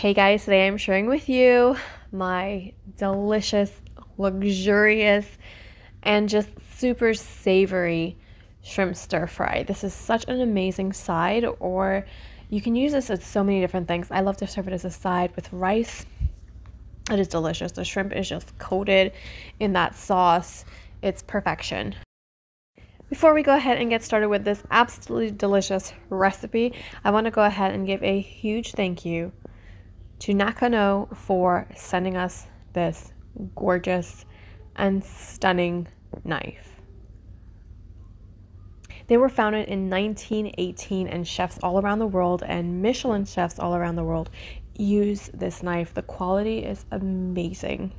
Hey guys, today I'm sharing with you my delicious, luxurious, and just super savory shrimp stir fry. This is such an amazing side, or you can use this as so many different things. I love to serve it as a side with rice. It is delicious. The shrimp is just coated in that sauce. It's perfection. Before we go ahead and get started with this absolutely delicious recipe, I want to go ahead and give a huge thank you to Nakano for sending us this gorgeous and stunning knife. They were founded in 1918, and chefs all around the world and Michelin chefs all around the world use this knife. The quality is amazing.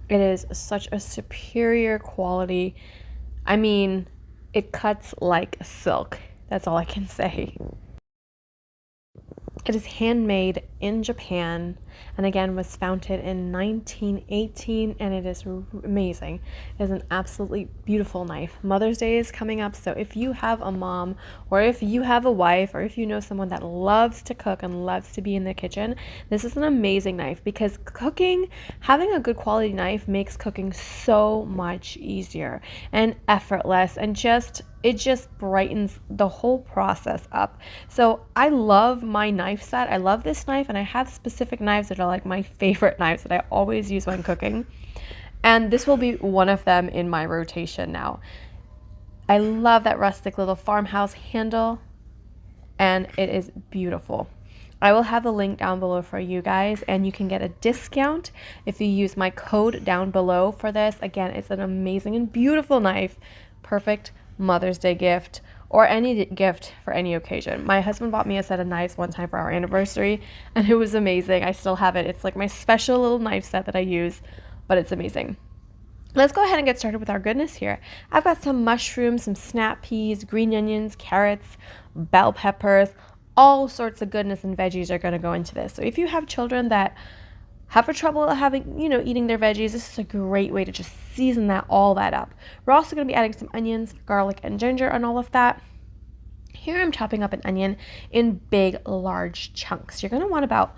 It is such a superior quality. I mean, it cuts like silk. That's all I can say. It is handmade in Japan, and again was founded in 1918, and it is amazing. It is an absolutely beautiful knife. Mother's Day is coming up, so if you have a mom, or if you have a wife, or if you know someone that loves to cook and loves to be in the kitchen, this is an amazing knife, because having a good quality knife makes cooking so much easier and effortless, and it just brightens the whole process up. So I love my knife set. I love this knife, and I have specific knives that are like my favorite knives that I always use when cooking. And this will be one of them in my rotation now. I love that rustic little farmhouse handle, and it is beautiful. I will have the link down below for you guys, and you can get a discount if you use my code down below for this. Again, it's an amazing and beautiful knife. Perfect Mother's Day gift, or any gift for any occasion. My husband bought me a set of knives one time for our anniversary, and it was amazing. I still have it. It's like my special little knife set that I use, but it's amazing. Let's go ahead and get started with our goodness here. I've got some mushrooms, some snap peas, green onions, carrots, bell peppers, all sorts of goodness and veggies are going to go into this. So if you have children that have trouble eating their veggies, this is a great way to just season all that up. We're also going to be adding some onions, garlic, and ginger and all of that. Here I'm chopping up an onion in big, large chunks. You're going to want about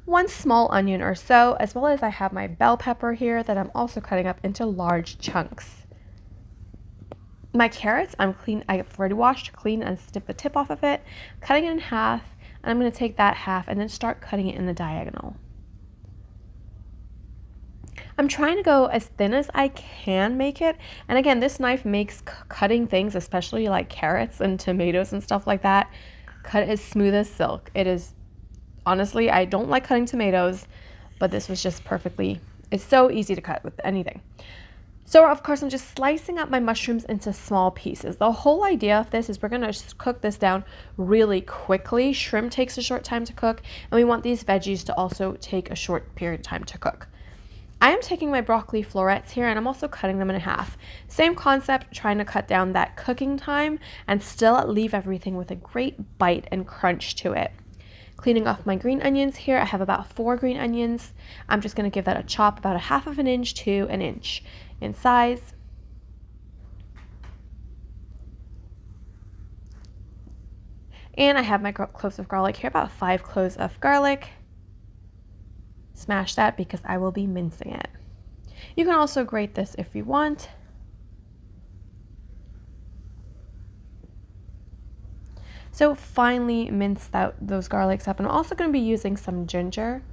one small onion or so, as well as I have my bell pepper here that I'm also cutting up into large chunks. My carrots, I've already washed, cleaned, and snipped the tip off of it, cutting it in half, and I'm going to take that half and then start cutting it in the diagonal. I'm trying to go as thin as I can make it. And again, this knife makes cutting things, especially like carrots and tomatoes and stuff like that, cut as smooth as silk. It is, honestly, I don't like cutting tomatoes, but this was just it's so easy to cut with anything. So of course, I'm just slicing up my mushrooms into small pieces. The whole idea of this is we're gonna cook this down really quickly. Shrimp takes a short time to cook, and we want these veggies to also take a short period of time to cook. I am taking my broccoli florets here, and I'm also cutting them in half. Same concept, trying to cut down that cooking time and still leave everything with a great bite and crunch to it. Cleaning off my green onions here, I have about 4 green onions. I'm just going to give that a chop about 1/2 inch to 1 inch in size. And I have my cloves of garlic here, about 5 cloves of garlic. Smash that because I will be mincing it. You can also grate this if you want. So finely minced out those garlics up. And I'm also going to be using some ginger.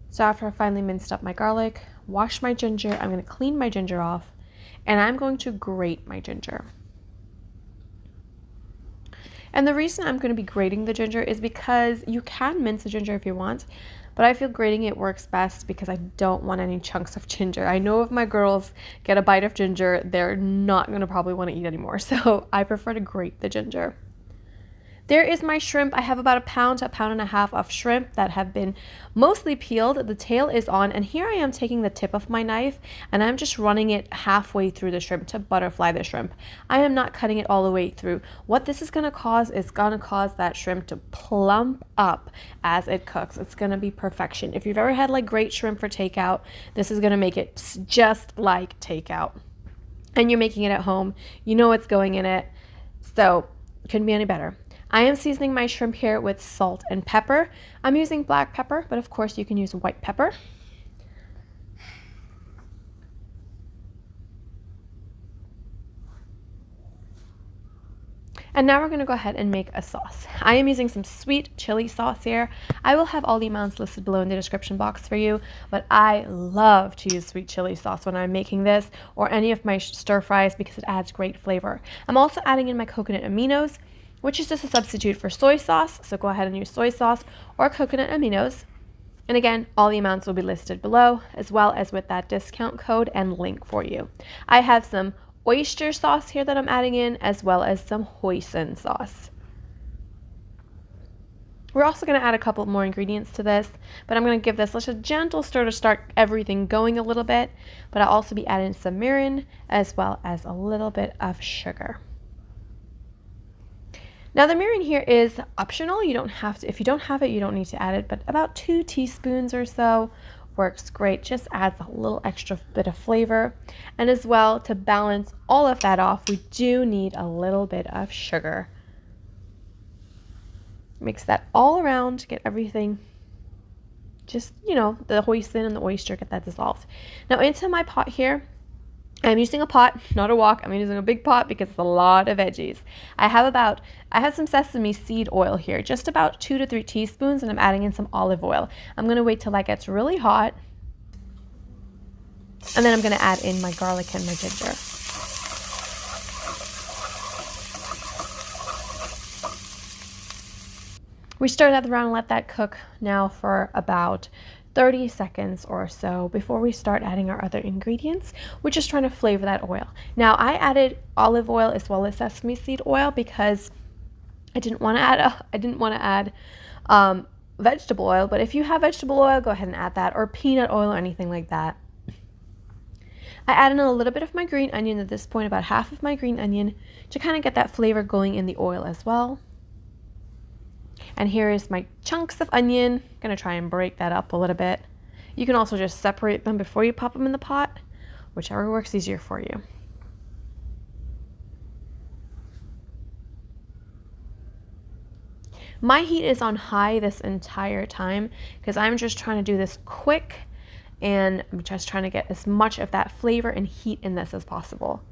So after I finally minced up my garlic, wash my ginger, I'm going to clean my ginger off, and I'm going to grate my ginger. And the reason I'm going to be grating the ginger is because you can mince the ginger if you want, but I feel grating it works best because I don't want any chunks of ginger. I know if my girls get a bite of ginger, they're not going to probably want to eat anymore. So I prefer to grate the ginger. There is my shrimp. I have about 1 pound to 1.5 pounds of shrimp that have been mostly peeled. The tail is on, and here I am taking the tip of my knife and I'm just running it halfway through the shrimp to butterfly the shrimp. I am not cutting it all the way through. What this is going to cause is that shrimp to plump up as it cooks. It's going to be perfection. If you've ever had like great shrimp for takeout, this is going to make it just like takeout. And you're making it at home. You know what's going in it. So couldn't be any better. I am seasoning my shrimp here with salt and pepper. I'm using black pepper, but of course you can use white pepper. And now we're going to go ahead and make a sauce. I am using some sweet chili sauce here. I will have all the amounts listed below in the description box for you, but I love to use sweet chili sauce when I'm making this or any of my stir fries because it adds great flavor. I'm also adding in my coconut aminos, which is just a substitute for soy sauce. So go ahead and use soy sauce or coconut aminos. And again, all the amounts will be listed below, as well as with that discount code and link for you. I have some oyster sauce here that I'm adding in, as well as some hoisin sauce. We're also going to add a couple more ingredients to this, but I'm going to give this just a gentle stir to start everything going a little bit, but I'll also be adding some mirin, as well as a little bit of sugar. Now the mirin here is optional. You don't have to, if you don't have it, you don't need to add it, but about 2 teaspoons or so works great. Just adds a little extra bit of flavor. And as well, to balance all of that off, we do need a little bit of sugar. Mix that all around, get everything, just, you know, the hoisin and the oyster, get that dissolved. Now into my pot here, I'm using a pot, not a wok. I'm using a big pot because it's a lot of veggies. I have some sesame seed oil here, just about 2 to 3 teaspoons, and I'm adding in some olive oil. I'm going to wait till that gets really hot, and then I'm going to add in my garlic and my ginger. We stir that around and let that cook now for about 30 seconds or so before we start adding our other ingredients. We're just trying to flavor that oil. Now I added olive oil as well as sesame seed oil because I didn't want to add vegetable oil, but if you have vegetable oil, go ahead and add that, or peanut oil or anything like that. I added in a little bit of my green onion at this point, about half of my green onion, to kind of get that flavor going in the oil as well. And here is my chunks of onion. I'm going to try and break that up a little bit. You can also just separate them before you pop them in the pot, whichever works easier for you. My heat is on high this entire time because I'm just trying to do this quick, and I'm just trying to get as much of that flavor and heat in this as possible.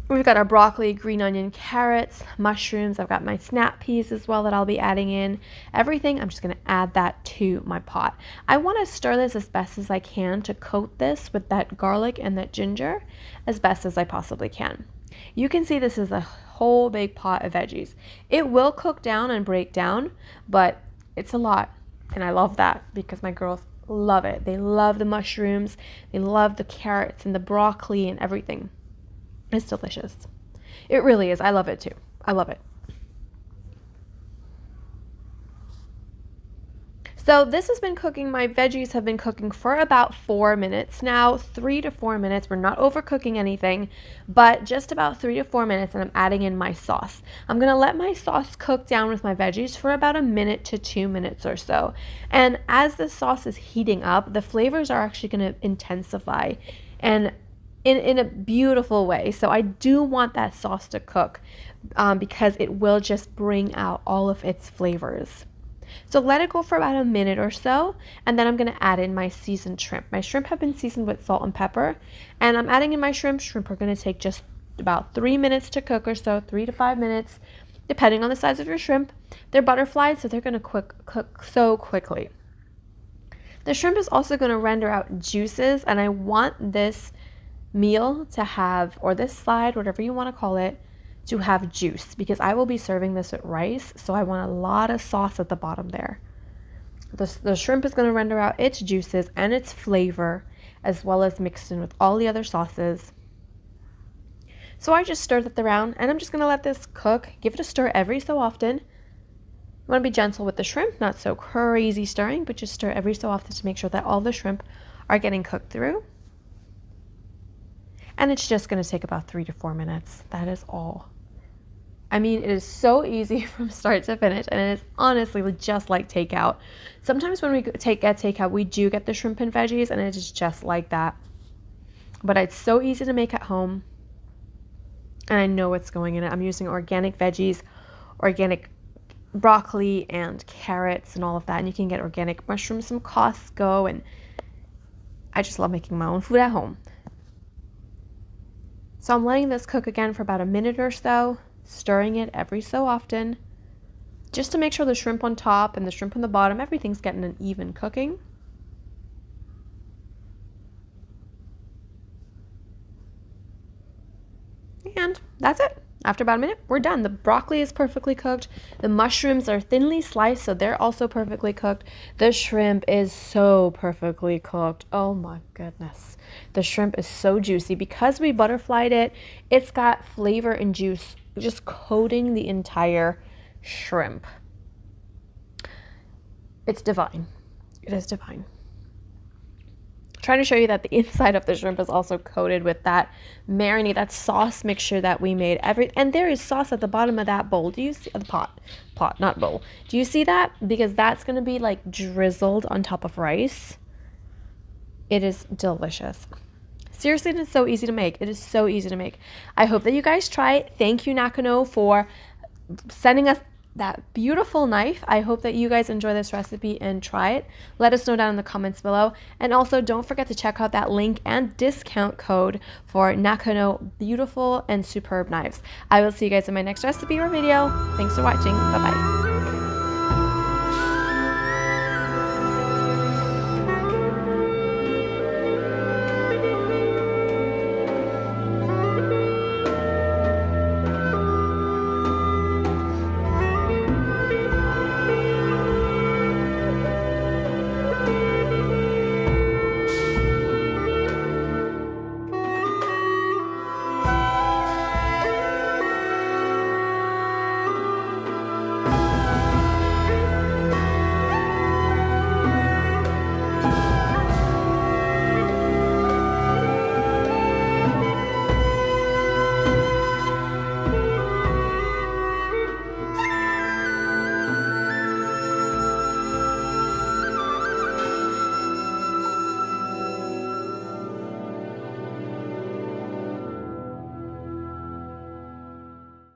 We've got our broccoli, green onion, carrots, mushrooms. I've got my snap peas as well that I'll be adding in. Everything, I'm just going to add that to my pot. I want to stir this as best as I can to coat this with that garlic and that ginger as best as I possibly can. You can see this is a whole big pot of veggies. It will cook down and break down, but it's a lot, and I love that because my girls love it. They love the mushrooms, they love the carrots and the broccoli and everything. It's delicious. It really is. I love it too. I love it. So this has been cooking. My veggies have been cooking for about 4 minutes now, 3 to 4 minutes. We're not overcooking anything, but just about 3 to 4 minutes, and I'm adding in my sauce. I'm going to let my sauce cook down with my veggies for about 1 minute to 2 minutes or so. And as the sauce is heating up, the flavors are actually going to intensify and in a beautiful way. So I do want that sauce to cook because it will just bring out all of its flavors. So let it go for about 1 minute or so, and then I'm going to add in my seasoned shrimp. My shrimp have been seasoned with salt and pepper, and I'm adding in my shrimp. Shrimp are going to take just about 3 minutes to cook or so, 3 to 5 minutes, depending on the size of your shrimp. They're butterflies, so they're going to cook so quickly. The shrimp is also going to render out juices, and I want this meal to have, or this slide, whatever you want to call it, to have juice, because I will be serving this with rice, so I want a lot of sauce at the bottom there. The shrimp is going to render out its juices and its flavor, as well as mixed in with all the other sauces. So I just stir that around, and I'm just going to let this cook. Give it a stir every so often. You want to be gentle with the shrimp, not so crazy stirring, but just stir every so often to make sure that all the shrimp are getting cooked through. And it's just going to take about 3 to 4 minutes. That is all. I mean, it is so easy from start to finish, and it is honestly just like takeout. Sometimes when we get takeout, we do get the shrimp and veggies, and it is just like that. But it's so easy to make at home, and I know what's going in it. I'm using organic veggies, organic broccoli and carrots and all of that. And you can get organic mushrooms from Costco. And I just love making my own food at home. So I'm letting this cook again for about a minute or so, stirring it every so often, just to make sure the shrimp on top and the shrimp on the bottom, everything's getting an even cooking. And that's it. After about a minute, we're done. The broccoli is perfectly cooked. The mushrooms are thinly sliced, so they're also perfectly cooked. The shrimp is so perfectly cooked. Oh my goodness. The shrimp is so juicy. Because we butterflied it, it's got flavor and juice just coating the entire shrimp. It's divine. It is divine. Trying to show you that the inside of the shrimp is also coated with that marinade, that sauce mixture that we made. And there is sauce at the bottom of that bowl. Do you see the pot, not bowl? Do you see that? Because that's going to be like drizzled on top of rice. It is delicious. Seriously, it is so easy to make. It is so easy to make. I hope that you guys try it. Thank you, Nakano, for sending us that beautiful knife. I hope that you guys enjoy this recipe and try it. Let us know down in the comments below. And also don't forget to check out that link and discount code for Nakano beautiful and superb knives. I will see you guys in my next recipe or video. Thanks for watching. Bye-bye.